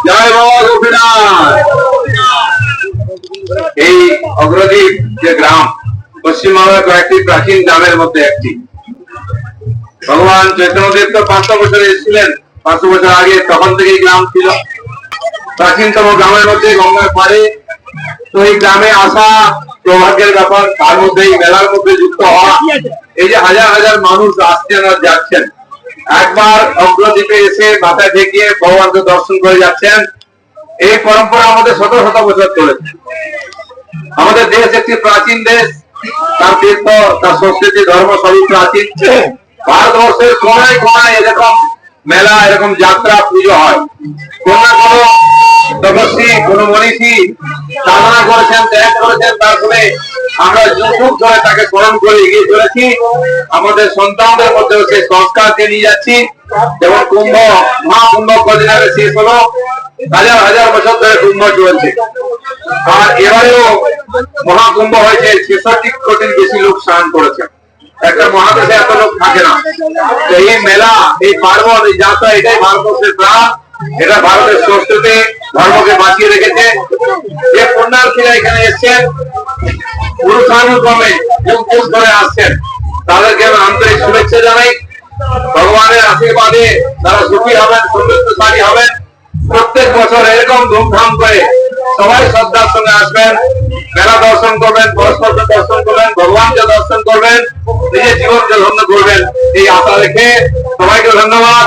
জয় বাবা গোপীনাথ। এই অগ্রদ্বীপ যে গ্রাম পশ্চিমবঙ্গের কয়েকটি প্রাচীন গ্রামের মধ্যে একটি। ভগবান চৈতন্যদেব তো 500 বছর এসেছিলেন, 500 বছর আগে, তখন থেকেই গ্রাম ছিল প্রাচীনতম গ্রামের মধ্যে, গঙ্গার পাড়ে। তো এই গ্রামে আসা সৌভাগ্যের ব্যাপার, তার মধ্যে এই মেলার মধ্যে যুক্ত হওয়া। এই যে হাজার হাজার মানুষ আসছেন আর যাচ্ছেন, একবার অগ্রদ্বীপে এসে মাথা ঠেকিয়ে ভগবানকে দর্শন করে যাচ্ছেন, এই পরম্পরা আমাদের শত শত বছর চলেছে। আমাদের দেশ একটি প্রাচীন দেশ, তার তীর্থ, তার সংস্কৃতি, ধর্ম সবই প্রাচীন। ভারতবর্ষের কোনায় কোনায় এরকম মেলা, এরকম যাত্রা, পুজো হয়। কোন না কোন তপস্বী, কোন মনীষী সাধনা করেছেন, ত্যাগ করেছেন, তারপরে আমরা যুগ যুগ ধরে তাকে স্মরণ করে এগিয়ে চলেছি। আমাদের সন্তানদের মধ্যেও সেই সংস্কারকে নিয়ে যাচ্ছি। যেমন কুম্ভ, মহাকুম্ভ কদিন আগে শেষ হলো, হাজার হাজার বছর ধরে কুম্ভ চলছে। আর এবারেও মহাকুম্ভ হয়েছে, 66 কোটির বেশি লোক স্নান করেছে। একটা মহাদেশে এত লোক থাকে না। তো এই মেলা, এই পার্বণ, এই যাত্রা, এটাই ভারতবর্ষের প্রাণ। এটা ভারতের সংস্কৃতি, ধর্মকে বাঁচিয়ে রেখেছে। যে পুণ্যার্থীরা এখানে এসছেন, পুরুষানুক্রমে যুগ যুগ ধরে আসছেন, তাদেরকে আমি আন্তরিক শুভেচ্ছা জানাই। ভগবানের আশীর্বাদে তারা সুখী হবেন, সমৃদ্ধশালী হবেন। প্রত্যেক বছর এরকম ধুমধাম করে সবাই শ্রদ্ধার সঙ্গে আসবেন, মেলা দর্শন করবেন, পরস্পরকে দর্শন করবেন, ভগবানকে দর্শন করবেন, নিজের জীবনকে ধন্য করবেন, এই আশা রেখে সবাইকে ধন্যবাদ।